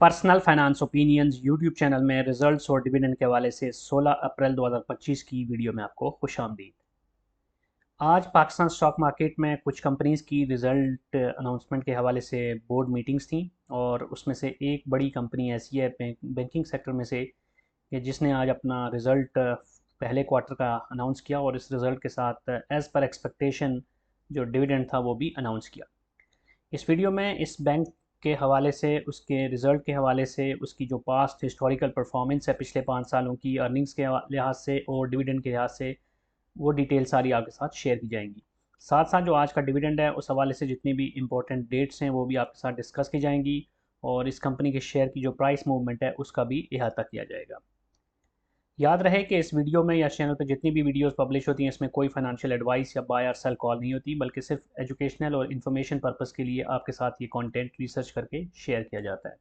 Personal finance opinions YouTube channel में results और dividend के हवाले से 16 अप्रैल 2025 की वीडियो में आपको खुशामदीद। आज पाकिस्तान स्टॉक मार्केट में कुछ कंपनीज़ की रिज़ल्ट अनाउंसमेंट के हवाले से बोर्ड मीटिंग्स थी और उसमें से एक बड़ी कंपनी ऐसी है बैंकिंग सेक्टर में से कि जिसने आज अपना रिज़ल्ट पहले क्वार्टर का अनाउंस किया और इस रिज़ल्ट के साथ एज़ पर एक्सपेक्टेशन जो डिविडेंड था वो भी अनाउंस किया। इस वीडियो में इस बैंक के हवाले से, उसके रिज़ल्ट के हवाले से, उसकी जो पास्ट हिस्टोरिकल परफॉर्मेंस है पिछले 5 सालों की अर्निंग्स के लिहाज से और डिविडेंड के लिहाज से, वो डिटेल सारी आपके साथ शेयर की जाएंगी। साथ साथ जो आज का डिविडेंड है उस हवाले से जितनी भी इंपॉर्टेंट डेट्स हैं वो भी आपके साथ डिस्कस की जाएंगी और इस कंपनी के शेयर की जो प्राइस मूवमेंट है उसका भी अहाता किया जाएगा। याद रहे कि इस वीडियो में या चैनल पर जितनी भी वीडियोस पब्लिश होती हैं इसमें कोई फाइनेंशियल एडवाइस या बाय और सेल कॉल नहीं होती, बल्कि सिर्फ एजुकेशनल और इन्फॉर्मेशन पर्पस के लिए आपके साथ ये कंटेंट रिसर्च करके शेयर किया जाता है।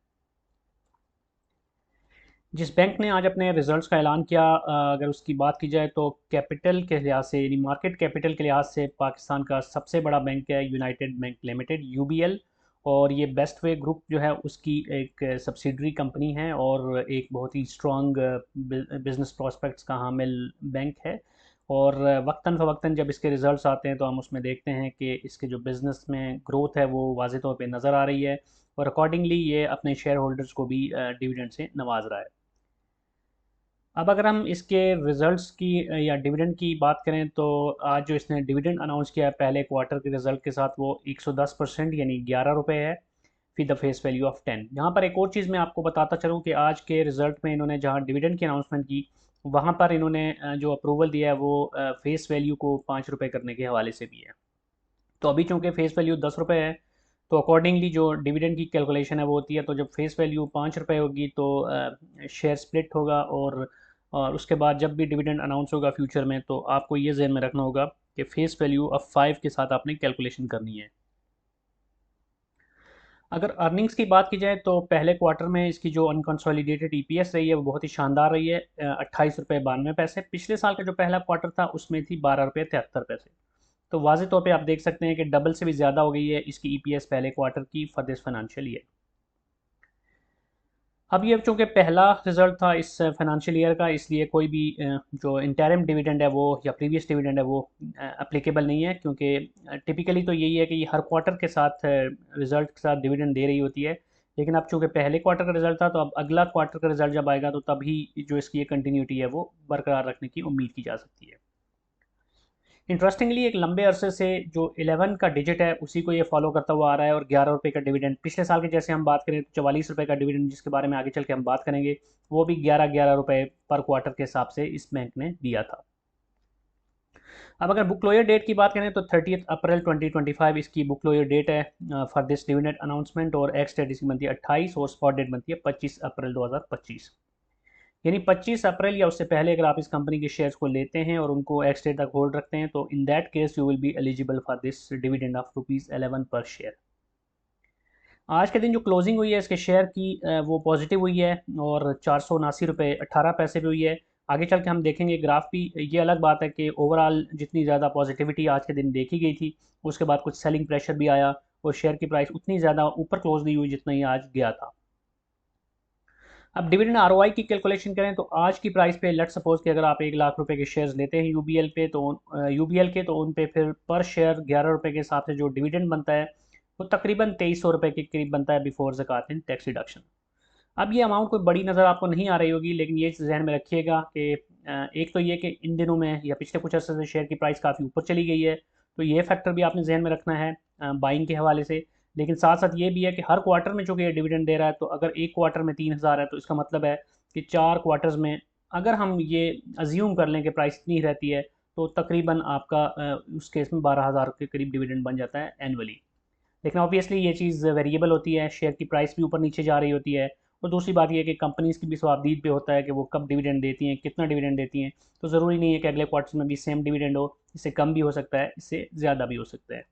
जिस बैंक ने आज अपने रिजल्ट्स का ऐलान किया, अगर उसकी बात की जाए तो कैपिटल के लिहाज से यानी मार्केट कैपिटल के लिहाज से पाकिस्तान का सबसे बड़ा बैंक है यूनाइटेड बैंक लिमिटेड यूबीएल, और ये बेस्ट वे ग्रुप जो है उसकी एक सब्सिडरी कंपनी है और एक बहुत ही स्ट्रॉन्ग बिजनेस प्रॉस्पेक्ट्स का हामिल बैंक है। और वक्तन फ़वक्तन जब इसके रिज़ल्ट्स आते हैं तो हम उसमें देखते हैं कि इसके जो बिज़नेस में ग्रोथ है वो वाज़े तौर पे नज़र आ रही है और अकॉर्डिंगली ये अपने शेयर होल्डर्स को भी डिविडेंड से नवाज रहा है। अब अगर हम इसके रिज़ल्ट्स की या डिविडेंड की बात करें तो आज जो इसने डिविडेंड अनाउंस किया है पहले क्वार्टर के रिज़ल्ट के साथ वो 110% यानी 11 रुपये है फी द फेस वैल्यू ऑफ 10। यहाँ पर एक और चीज़ मैं आपको बताता चलूँ कि आज के रिज़ल्ट में इन्होंने जहाँ डिविडेंड की अनाउंसमेंट की वहाँ पर इन्होंने जो अप्रूवल दिया है वो फेस वैल्यू को 5 रुपये करने के हवाले से भी है। तो अभी चूँकि फेस वैल्यू 10 रुपये है तो अकॉर्डिंगली जो डिविडेंड की कैलकुलेशन है वो होती है, तो जब फेस वैल्यू 5 रुपये होगी तो शेयर स्प्लिट होगा और उसके बाद जब भी डिविडेंड अनाउंस होगा फ्यूचर में तो आपको ये जहन में रखना होगा कि फेस वैल्यू ऑफ 5 के साथ आपने कैलकुलेशन करनी है। अगर अर्निंग्स की बात की जाए तो पहले क्वार्टर में इसकी जो अनकंसोलिडेटेड ईपीएस रही है वो बहुत ही शानदार रही है, 28 रुपये 92 पैसे। पिछले साल का जो पहला क्वार्टर था उसमें थी 12 रुपये 73 पैसे। तो वाज़े तौर पे आप देख सकते हैं कि डबल से भी ज़्यादा हो गई है इसकी ईपीएस पहले क्वार्टर की फॉर दिस फाइनेंशियल ईयर। अब ये चूँकि पहला रिजल्ट था इस फाइनेंशियल ईयर का, इसलिए कोई भी जो इंटरिम डिविडेंड है वो या प्रीवियस डिविडेंड है वो एप्लीकेबल नहीं है, क्योंकि टिपिकली तो यही है कि ये हर क्वार्टर के साथ रिजल्ट के साथ डिविडेंड दे रही होती है। लेकिन अब चूँकि पहले क्वार्टर का रिजल्ट था तो अब अगला क्वार्टर का रिजल्ट जब आएगा तो तभी जो इसकी ये कंटिन्यूटी है वो बरकरार रखने की उम्मीद की जा सकती है। इंटरेस्टिंगली एक लंबे अरसे से जो 11 का डिजिट है उसी को ये फॉलो करता हुआ आ रहा है और 11 रुपये का डिविडेंड पिछले साल के जैसे हम बात करें तो 44 रुपये का डिविडेंड जिसके बारे में आगे चल के हम बात करेंगे वो भी 11-11 रुपये पर क्वार्टर के हिसाब से इस बैंक ने दिया था। अब अगर बुक क्लोजर डेट की बात करें तो 30 अप्रैल 2025 इसकी बुक क्लोजर डेट है फॉर दिस डिविडेंड अनाउंसमेंट, और एक्स डेट इसकी बनती है 28 और स्पॉट डेट बनती है 25 अप्रैल 2025। यानी 25 अप्रैल या उससे पहले अगर आप इस कंपनी के शेयर्स को लेते हैं और उनको एक्स डे तक होल्ड रखते हैं तो in that case you will be eligible for this dividend of ₹11 पर शेयर। आज के दिन जो क्लोजिंग हुई है इसके शेयर की वो पॉजिटिव हुई है और 479 रुपये 18 पैसे भी हुई है। आगे चल के हम देखेंगे ग्राफ भी, ये अलग बात है कि ओवरऑल जितनी ज़्यादा पॉजिटिविटी आज के दिन देखी गई थी उसके बाद कुछ सेलिंग प्रेशर भी आया और शेयर की प्राइस उतनी ज़्यादा ऊपर क्लोज नहीं हुई जितना ही आज गया था। अब डिविडेंड आरओआई की कैलकुलेशन करें तो आज की प्राइस पे लेट सपोज कि अगर आप 1 लाख रुपए के शेयर्स लेते हैं यूबीएल पे तो यूबीएल के तो उन पे फिर पर शेयर 11 रुपये के हिसाब से जो डिविडेंड बनता है वो तकरीबन 2300 रुपये के करीब बनता है बिफोर ज़कात एंड टैक्स डिडक्शन। अब ये अमाउंट कोई बड़ी नज़र आपको नहीं आ रही होगी, लेकिन ये जहन में रखिएगा कि एक तो ये कि इन दिनों में या पिछले कुछ अर्से से शेयर की प्राइस काफ़ी ऊपर चली गई है, तो ये फैक्टर भी आपने जहन में रखना है बाइंग के हवाले से। लेकिन साथ साथ ये भी है कि हर क्वार्टर में चूँकि ये डिविडेंड दे रहा है तो अगर एक क्वार्टर में 3000 है तो इसका मतलब है कि 4 क्वार्टर्स में अगर हम ये अज्यूम कर लें कि प्राइस इतनी रहती है तो तकरीबन आपका उस केस में 12,000 के करीब डिविडेंड बन जाता है एनुअली। लेकिन ऑब्वियसली ये चीज़ वेरिएबल होती है, शेयर की प्राइस भी ऊपर नीचे जा रही होती है और दूसरी बात ये है कि कंपनीज़ की भी स्वाबदीद पे होता है कि वो कब डिविडेंड देती हैं, कितना डिविडेंड देती हैं। तो ज़रूरी नहीं है कि अगले क्वार्टर में भी सेम डिविडेंड हो, इससे कम भी हो सकता है, इससे ज़्यादा भी हो सकता है।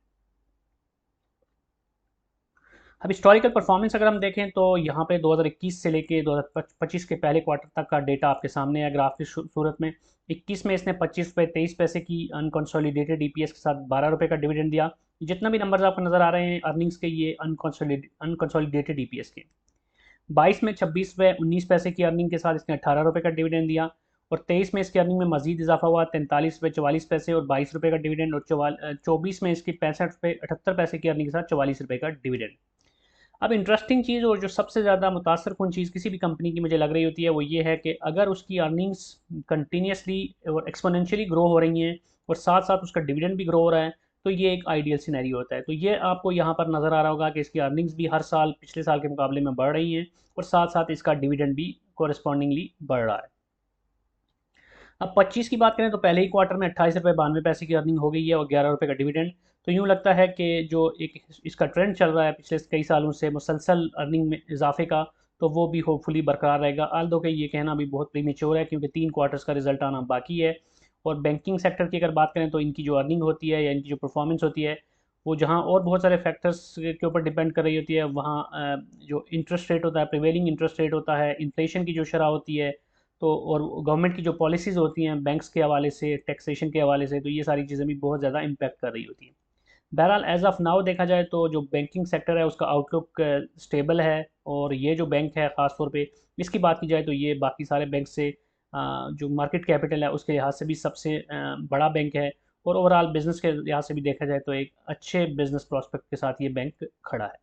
अब हिस्टोरिकल परफॉर्मेंस अगर हम देखें तो यहाँ पे 2021 से लेके 2025 के पहले क्वार्टर तक का डेटा आपके सामने है ग्राफ की सूरत में। 21 में इसने 25 रुपये 23 पैसे की अनकंसोलिडेटेड ईपीएस के साथ 12 रुपये का डिविडेंड दिया। जितना भी नंबर्स आपको नज़र आ रहे हैं अर्निंग्स के, ये अनकंसोलिडेटेड ईपीएस के। 22 में 26 रुपये 19 पैसे की अर्निंग के साथ इसने 18 रुपये का डिविडेंड दिया, और 23 में इसकी अर्निंग में मजीद इजाफा हुआ 43 रुपये 44 पैसे और 22 रुपये का डिविडेंड, और 24 में इसकी 65 रुपये 78 पैसे की अर्निंग के साथ 44 रुपये का डिविडेंड। अब इंटरेस्टिंग चीज़ और जो सबसे ज़्यादा मुतासर कुन चीज़ किसी भी कंपनी की मुझे लग रही होती है वो ये है कि अगर उसकी अर्निंग्स कंटिन्यूसली और एक्सपोनेंशियली ग्रो हो रही हैं और साथ साथ उसका डिविडेंड भी ग्रो हो रहा है, तो ये एक आइडियल सिनेरियो होता है। तो ये आपको यहाँ पर नज़र आ रहा होगा कि इसकी अर्निंग्स भी हर साल पिछले साल के मुकाबले में बढ़ रही हैं और साथ साथ इसका डिविडेंड भी कोरस्पॉन्डिंगली बढ़ रहा है। अब 25 की बात करें तो पहले ही क्वार्टर में 28 रुपये 92 पैसे की अर्निंग हो गई है और 11 रुपये का डिविडेंड। तो यूँ लगता है कि जो एक इसका ट्रेंड चल रहा है पिछले कई सालों से मुसलसल अर्निंग में इजाफे का, तो वो भी होपफुली बरकरार रहेगा। आल्दो कि ये कहना भी बहुत प्रीमेच्योर है क्योंकि 3 क्वार्टर्स का रिजल्ट आना बाकी है। और बैंकिंग सेक्टर की अगर बात करें तो इनकी जो अर्निंग होती है या इनकी जो परफॉर्मेंस होती है वो जहाँ और बहुत सारे फैक्टर्स के ऊपर डिपेंड कर रही होती है, वहाँ जो इंटरेस्ट रेट होता है, प्रिवेलिंग इंटरेस्ट रेट होता है, इन्फ्लेशन की जो शरह होती है, तो और गवर्नमेंट की जो पॉलिसीज़ होती हैं बैंक्स के हवाले से, टैक्सेशन के हवाले से, तो ये सारी चीज़ें भी बहुत ज़्यादा इम्पैक्ट कर रही होती हैं। बहरहाल एज़ ऑफ नाउ देखा जाए तो जो बैंकिंग सेक्टर है उसका आउटलुक स्टेबल है, और ये जो बैंक है ख़ास तौर पे इसकी बात की जाए तो ये बाकी सारे बैंक से जो मार्केट कैपिटल है उसके लिहाज से भी सबसे बड़ा बैंक है, और ओवरऑल बिज़नेस के लिहाज से भी देखा जाए तो एक अच्छे बिज़नेस प्रॉस्पेक्ट के साथ ये बैंक खड़ा है।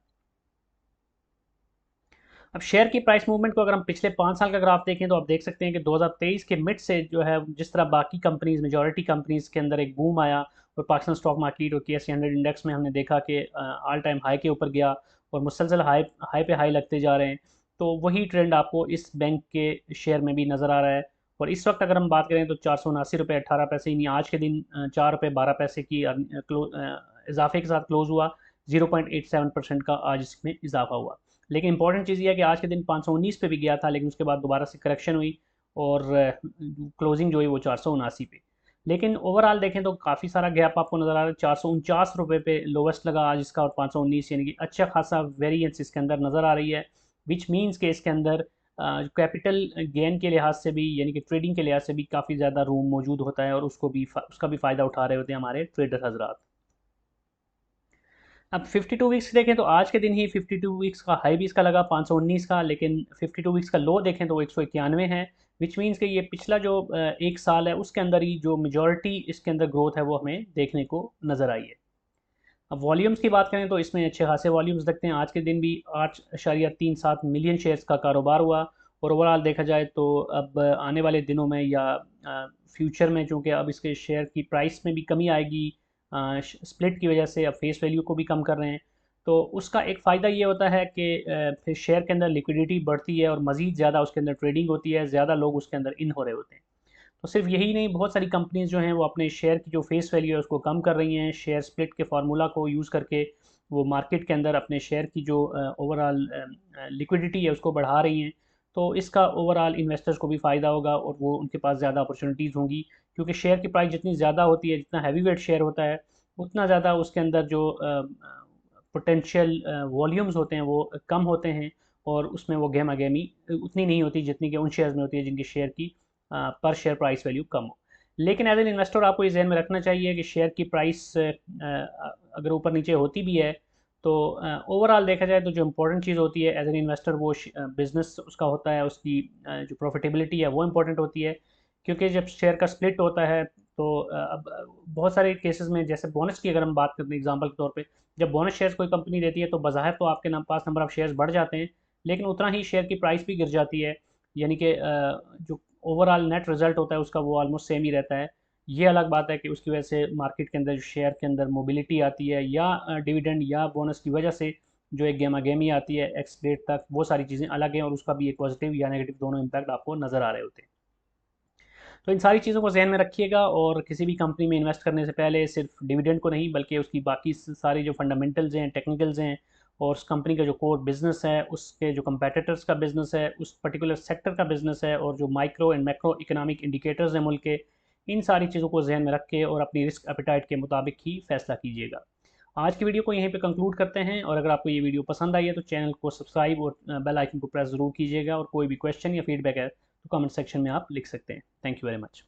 अब शेयर की प्राइस मूवमेंट को अगर हम पिछले 5 साल का ग्राफ देखें तो आप देख सकते हैं कि 2023 के मिड से जो है जिस तरह बाकी कंपनीज मेजॉरिटी कंपनीज के अंदर एक बूम आया, और पाकिस्तान स्टॉक मार्केट और KSE 100 इंडेक्स में हमने देखा कि ऑल टाइम हाई के ऊपर गया और मुसलसल हाई हाई पे हाई लगते जा रहे हैं। तो वही ट्रेंड आपको इस बैंक के शेयर में भी नज़र आ रहा है। और इस वक्त अगर हम बात करें तो 479 रुपये 18 पैसे, यानी आज के दिन 4 रुपये 12 पैसे की इजाफे के साथ क्लोज हुआ। 0.87% का आज इसमें इजाफा हुआ। लेकिन इंपॉर्टेंट चीज़ ये है कि आज के दिन 519 पे भी गया था, लेकिन उसके बाद दोबारा से करेक्शन हुई और क्लोजिंग जो हुई वो 479 पे। लेकिन ओवरऑल देखें तो काफ़ी सारा गैप आपको नज़र आ रहा है। 449 रुपये पे लोवेस्ट लगा आज इसका, और 519, यानी कि अच्छा खासा वेरिएंस इसके अंदर नज़र आ रही है। विच मीन्स के इसके अंदर कैपिटल गेन के लिहाज से भी, यानी कि ट्रेडिंग के लिहाज से भी काफ़ी ज़्यादा रूम मौजूद होता है, और उसका भी फ़ायदा उठा रहे होते हैं हमारे ट्रेडर हजरात। अब 52 वीक्स देखें तो आज के दिन ही 52 वीक्स का हाई भी इसका लगा 519 का, लेकिन 52 वीक्स का लो देखें तो वो 191 है। विच मीन्स कि ये पिछला जो एक साल है उसके अंदर ही जो मेजॉरिटी इसके अंदर ग्रोथ है वो हमें देखने को नज़र आई है। अब वॉल्यूम्स की बात करें तो इसमें अच्छे खासे वॉल्यूम्स लगते हैं। आज के दिन भी 8.37 मिलियन शेयर्स का कारोबार हुआ, और ओवरऑल देखा जाए तो अब आने वाले दिनों में या फ्यूचर में, चूँकि अब इसके शेयर की प्राइस में भी कमी आएगी स्प्लिट की वजह से, अब फेस वैल्यू को भी कम कर रहे हैं, तो उसका एक फ़ायदा ये होता है कि फिर शेयर के अंदर लिक्विडिटी बढ़ती है और मज़ीद ज़्यादा उसके अंदर ट्रेडिंग होती है, ज़्यादा लोग उसके अंदर इन हो रहे होते हैं। तो सिर्फ यही नहीं, बहुत सारी कंपनीज जो हैं वो अपने शेयर की जो फेस वैल्यू है उसको कम कर रही हैं, शेयर स्प्लिट के फार्मूला को यूज़ करके वो मार्केट के अंदर अपने शेयर की जो ओवरऑल लिक्विडिटी है उसको बढ़ा रही हैं। तो इसका ओवरऑल इन्वेस्टर्स को भी फ़ायदा होगा और वो उनके पास ज़्यादा अपॉर्चुनिटीज़ होंगी, क्योंकि शेयर की प्राइस जितनी ज़्यादा होती है, जितना हैवी वेट शेयर होता है, उतना ज़्यादा उसके अंदर जो पोटेंशियल वॉल्यूम्स होते हैं वो कम होते हैं, और उसमें वो गहमा गहमी उतनी नहीं होती जितनी कि उन शेयर्स में होती है जिनकी शेयर की पर शेयर प्राइस वैल्यू कम हो। लेकिन एज एन इन्वेस्टर आपको ये जहन में रखना चाहिए कि शेयर की प्राइस अगर ऊपर नीचे होती भी है तो ओवरऑल देखा जाए तो जो इम्पोर्टेंट चीज़ होती है एज एन इन्वेस्टर वो बिज़नेस उसका होता है, उसकी जो प्रॉफिटेबिलिटी है वो इम्पोर्टेंट होती है। क्योंकि जब शेयर का स्प्लिट होता है तो अब बहुत सारे केसेस में, जैसे बोनस की अगर हम बात करते हैं एग्जांपल के तौर पे, जब बोनस शेयर्स कोई कंपनी देती है तो बज़ाहिर तो आपके पास नंबर ऑफ़ शेयर्स बढ़ जाते हैं, लेकिन उतना ही शेयर की प्राइस भी गिर जाती है, यानी कि जो ओवरऑल नेट रिजल्ट होता है उसका वो ऑलमोस्ट सेम ही रहता है। ये अलग बात है कि उसकी वजह से मार्केट के अंदर जो शेयर के अंदर मोबिलिटी आती है, या डिविडेंड या बोनस की वजह से जो एक गेमा गेमी आती है एक्स डेट तक, वो सारी चीज़ें अलग हैं, और उसका भी एक पॉजिटिव या नेगेटिव दोनों इम्पैक्ट आपको नज़र आ रहे होते हैं। तो इन सारी चीज़ों को जहन में रखिएगा, और किसी भी कंपनी में इन्वेस्ट करने से पहले सिर्फ डिविडेंड को नहीं बल्कि उसकी बाकी सारी जो फंडामेंटल्स हैं, टेक्निकल्स हैं, और उस कंपनी का जो कोर बिजनेस है, उसके जो कंपेटिटर्स का बिजनेस है, उस पर्टिकुलर सेक्टर का बिजनेस है, और जो micro and macro economic indicators हैं मुल्क के, इन सारी चीज़ों को जहन में रख के और अपनी रिस्क एपिटाइट के मुताबिक ही फैसला कीजिएगा। आज की वीडियो को यहीं पे कंक्लूड करते हैं, और अगर आपको ये वीडियो पसंद आई है तो चैनल को सब्सक्राइब और बेल आइकन को प्रेस ज़रूर कीजिएगा, और कोई भी क्वेश्चन या फीडबैक है तो कमेंट सेक्शन में आप लिख सकते हैं। Thank you very much.